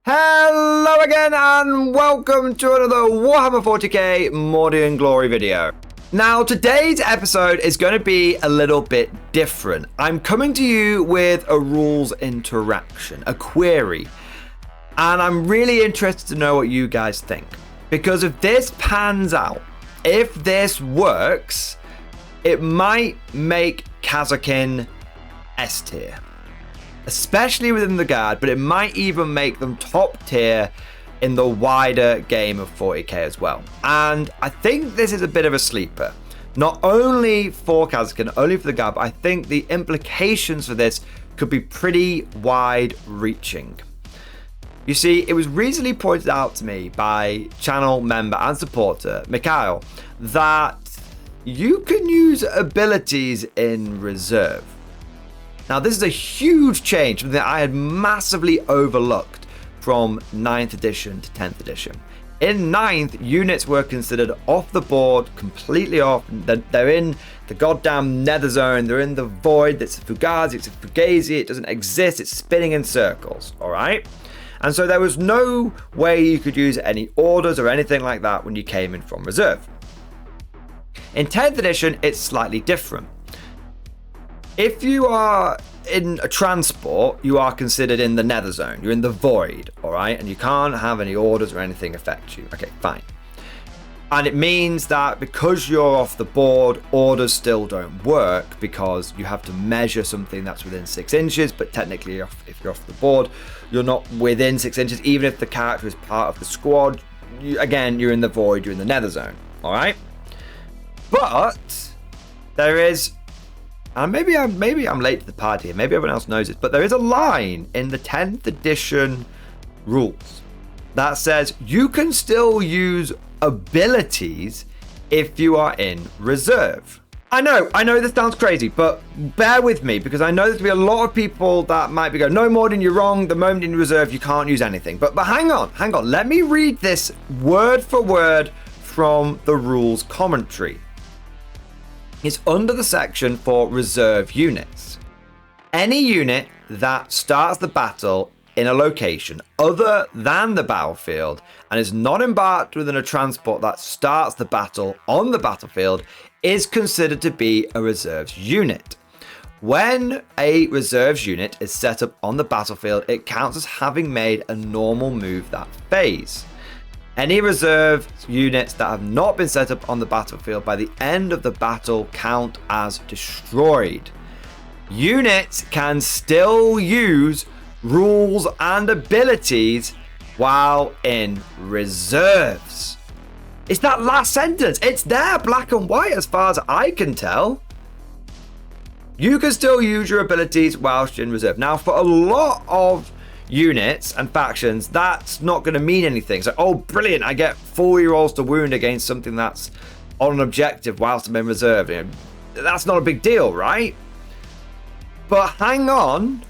Hello again and welcome to another Warhammer 40k Mordian Glory video. Now today's episode is going to be a little bit different. I'm coming to you with a rules interaction, a query, and I'm really interested to know what you guys think. Because if this pans out, if this works, it might make Kasrkin S tier. Especially within the guard, but it might even make them top tier in the wider game of 40k as well. And I think this is a bit of a sleeper. Not only for Kasrkin, only for the guard, but I think the implications for this could be pretty wide-reaching. You see, it was recently pointed out to me by channel member and supporter Mikhail that you can use abilities in reserve. Now, this is a huge change that I had massively overlooked from 9th edition to 10th edition. In 9th, units were considered off the board, completely off. They're in the goddamn nether zone. They're in the void. It's a fugazi, it's a fugazi. It doesn't exist. It's spinning in circles, all right? And so there was no way you could use any orders or anything like that when you came in from reserve. In 10th edition, it's slightly different. If you are in a transport, you are considered in the nether zone. You're in the void, all right? And you can't have any orders or anything affect you. Okay, fine. And it means that because you're off the board, orders still don't work because you have to measure something that's within 6 inches, but technically if you're off the board, you're not within 6 inches, even if the character is part of the squad. Again, you're in the void, you're in the nether zone, all right? But there is... And maybe I'm late to the party here. Maybe everyone else knows this, but there is a line in the 10th edition rules that says you can still use abilities if you are in reserve. I know this sounds crazy, but bear with me because I know there's going to be a lot of people that might be going, no, Morden, you're wrong. The moment in reserve, you can't use anything. But hang on. Let me read this word for word from the rules commentary. Is under the section for reserve units. Any unit that starts the battle in a location other than the battlefield and is not embarked within a transport that starts the battle on the battlefield is considered to be a reserves unit. When a reserves unit is set up on the battlefield, it counts as having made a normal move that phase. Any reserve units that have not been set up on the battlefield by the end of the battle count as destroyed. Units can still use rules and abilities while in reserves. It's that last sentence. It's there, black and white, as far as I can tell. You can still use your abilities whilst in reserve. Now, for a lot of units and factions, that's not going to mean anything. So, oh, brilliant, I get 4 rolls to wound against something that's on an objective whilst I'm in reserve. You know, that's not a big deal, right? But hang on,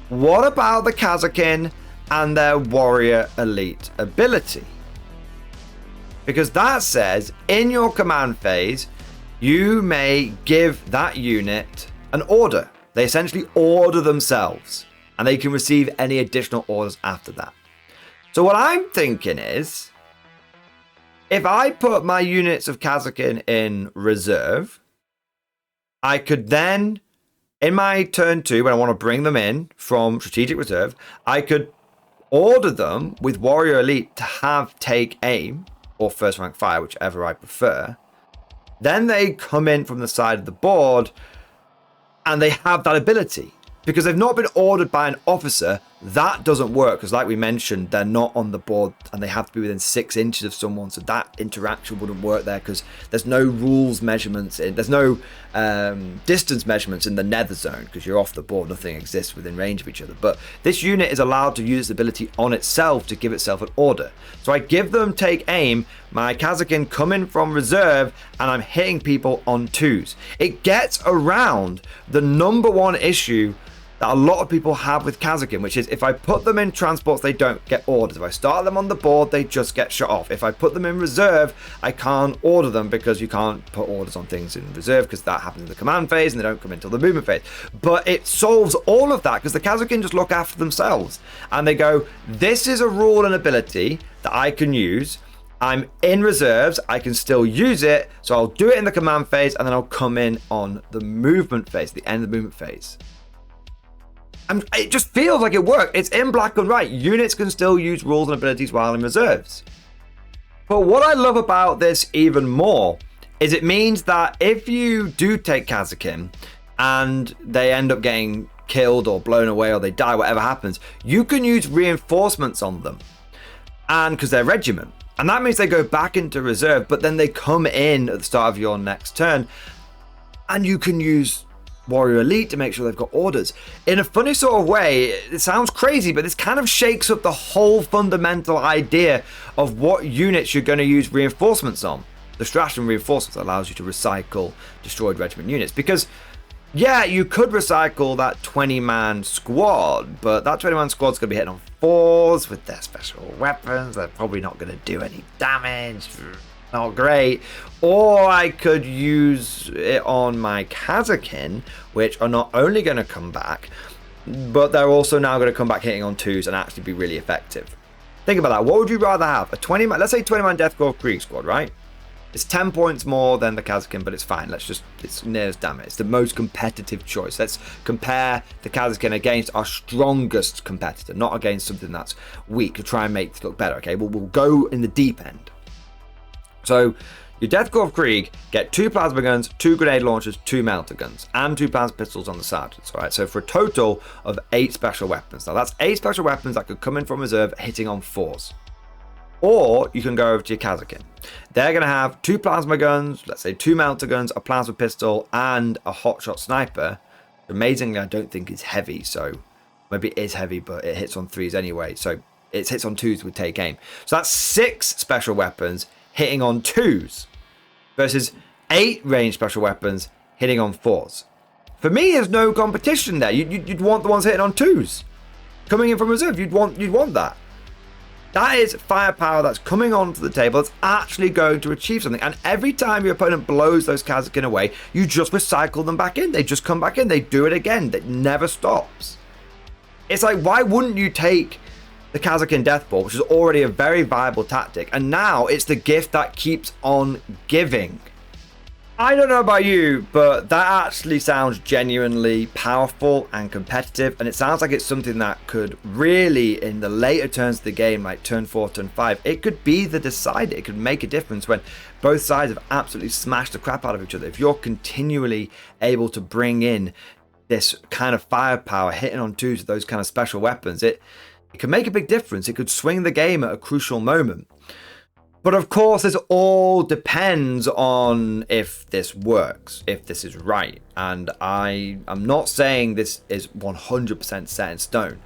what about the Kasrkin and their warrior elite ability? Because that says in your command phase, you may give that unit an order. They essentially order themselves, and they can receive any additional orders after that. So what I'm thinking is, if I put my units of Kasrkin in reserve, I could then, in my turn 2, when I want to bring them in from strategic reserve, I could order them with warrior elite to have take aim, or first rank fire, whichever I prefer. Then they come in from the side of the board, and they have that ability. Because they've not been ordered by an officer, that doesn't work. Because like we mentioned, they're not on the board and they have to be within 6 inches of someone. So that interaction wouldn't work there because there's no rules measurements. There's no distance measurements in the nether zone because you're off the board. Nothing exists within range of each other. But this unit is allowed to use its ability on itself to give itself an order. So I give them take aim. My Kasrkin come in from reserve and I'm hitting people on 2s. It gets around the number one issue that a lot of people have with Kasrkin, which is if I put them in transports, they don't get orders. If I start them on the board, they just get shut off. If I put them in reserve, I can't order them because you can't put orders on things in reserve because that happens in the command phase and they don't come until the movement phase. But it solves all of that because the Kasrkin just look after themselves and they go, this is a rule and ability that I can use. I'm in reserves, I can still use it, so I'll do it in the command phase and then I'll come in on the movement phase, the end of the movement phase. And it just feels like it worked. It's in black and white. Units can still use rules and abilities while in reserves. But what I love about this even more is it means that if you do take Kasrkin and they end up getting killed or blown away or they die, whatever happens, you can use reinforcements on them. And because they're regiment. And that means they go back into reserve, but then they come in at the start of your next turn and you can use Warrior Elite to make sure they've got orders. In a funny sort of way, it sounds crazy, but this kind of shakes up the whole fundamental idea of what units you're going to use reinforcements on. The Stratton reinforcements allows you to recycle destroyed regiment units because, yeah, you could recycle that 20-man squad, but that 20-man squad's going to be hitting on 4s with their special weapons. They're probably not going to do any damage. Not great. Or I could use it on my Kasrkin, which are not only going to come back, but they're also now going to come back hitting on 2s and actually be really effective. Think about that. What would you rather have? A 20-man, let's say 20-man Deathcore Krieg squad, right? It's 10 points more than the Kasrkin, but it's fine. It's near as damn it. It's the most competitive choice. Let's compare the Kasrkin against our strongest competitor, not against something that's weak to try and make it look better, okay? We'll go in the deep end. So your Death Corps of Krieg get 2 plasma guns, 2 grenade launchers, 2 melter guns, and 2 plasma pistols on the sergeants. All right, so for a total of 8 special weapons. Now that's 8 special weapons that could come in from reserve hitting on 4s. Or you can go over to your Kasrkin. They're going to have 2 plasma guns, let's say 2 melter guns, a plasma pistol, and a hotshot sniper. Amazingly, I don't think it's heavy, so maybe it is heavy, but it hits on 3s anyway. So it hits on 2s with take aim. So that's 6 special weapons hitting on 2s versus 8 ranged special weapons hitting on 4s. For me, there's no competition there. You'd want the ones hitting on 2s. Coming in from reserve, you'd want that. That is firepower that's coming onto the table that's actually going to achieve something. And every time your opponent blows those Kasrkin away, you just recycle them back in. They just come back in. They do it again. That never stops. It's like, why wouldn't you take the Kasrkin Deathball, which is already a very viable tactic, and now it's the gift that keeps on giving? I don't know about you, but that actually sounds genuinely powerful and competitive, and it sounds like it's something that could really, in the later turns of the game, like turn 4, turn 5, it could be the decider. It could make a difference when both sides have absolutely smashed the crap out of each other. If you're continually able to bring in this kind of firepower, hitting on 2s with those kind of special weapons, it can make a big difference. It could swing the game at a crucial moment. But of course, this all depends on if this works, if this is right. And I'm not saying this is 100% set in stone.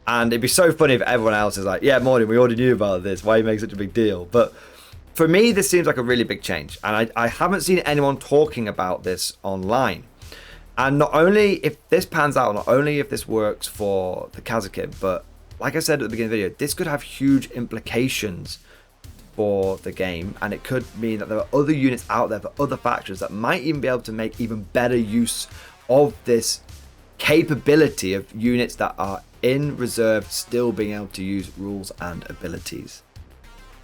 And it'd be so funny if everyone else is like, yeah, Morty, we already knew about this. Why are you making such a big deal? But for me, this seems like a really big change. And I haven't seen anyone talking about this online. And not only if this pans out, not only if this works for the Kasrkin, but like I said at the beginning of the video, this could have huge implications for the game, and it could mean that there are other units out there for other factions that might even be able to make even better use of this capability of units that are in reserve still being able to use rules and abilities.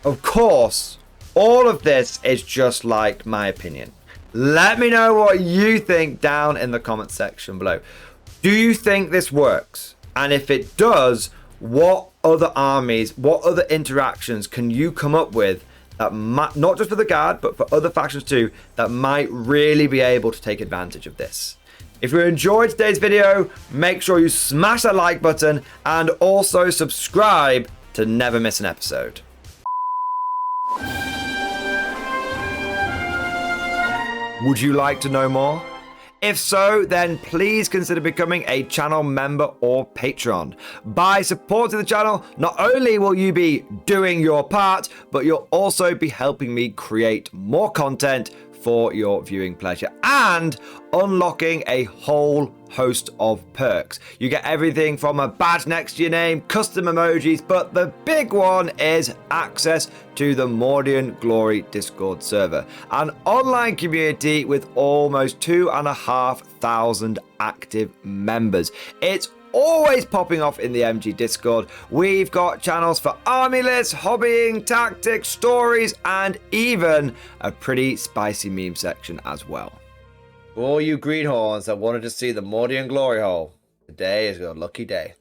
Of course, all of this is just like my opinion. Let me know what you think down in the comment section below. Do you think this works? And if it does, what other armies, what other interactions can you come up with that might, not just for the Guard, but for other factions too, that might really be able to take advantage of this? If you enjoyed today's video, make sure you smash that like button and also subscribe to never miss an episode. Would you like to know more? If so, then please consider becoming a channel member or patron. By supporting the channel, not only will you be doing your part, but you'll also be helping me create more content for your viewing pleasure, and unlocking a whole host of perks. You get everything from a badge next to your name, custom emojis, but the big one is access to the Mordian Glory Discord server, an online community with almost 2,500 active members. It's always popping off in the MG Discord. We've got channels for army lists, hobbying, tactics, stories, and even a pretty spicy meme section as well. For all you greenhorns that wanted to see the Mordian Glory Hole, today is your lucky day.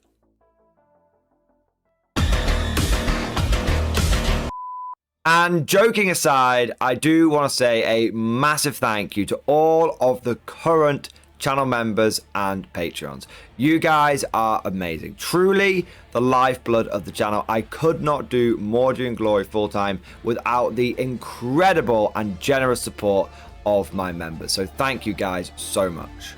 And joking aside, I do want to say a massive thank you to all of the current channel members and patrons. You guys are amazing, truly the lifeblood of the channel. I could not do Mordian Glory full-time without the incredible and generous support of my members, so thank you guys so much.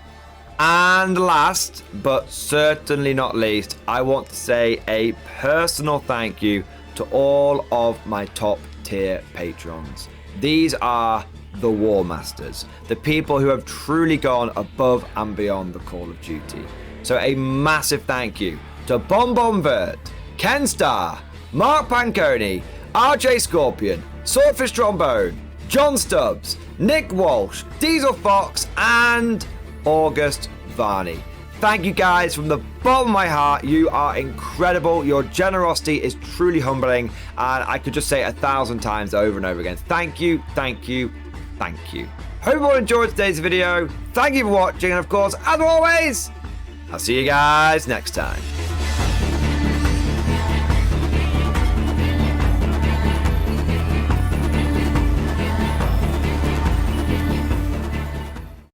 And last but certainly not least, I want to say a personal thank you to all of my top tier patrons. These are the War Masters, the people who have truly gone above and beyond the Call of Duty. So a massive thank you to Bonbonvert, Ken Starr, Mark Panconi, RJ Scorpion, Swordfish Trombone, John Stubbs, Nick Walsh, Diesel Fox, and August Varney. Thank you guys from the bottom of my heart. You are incredible. Your generosity is truly humbling, and I could just say 1,000 times over and over again. Thank you, thank you, thank you. Hope you all enjoyed today's video. Thank you for watching, and of course, as always, I'll see you guys next time.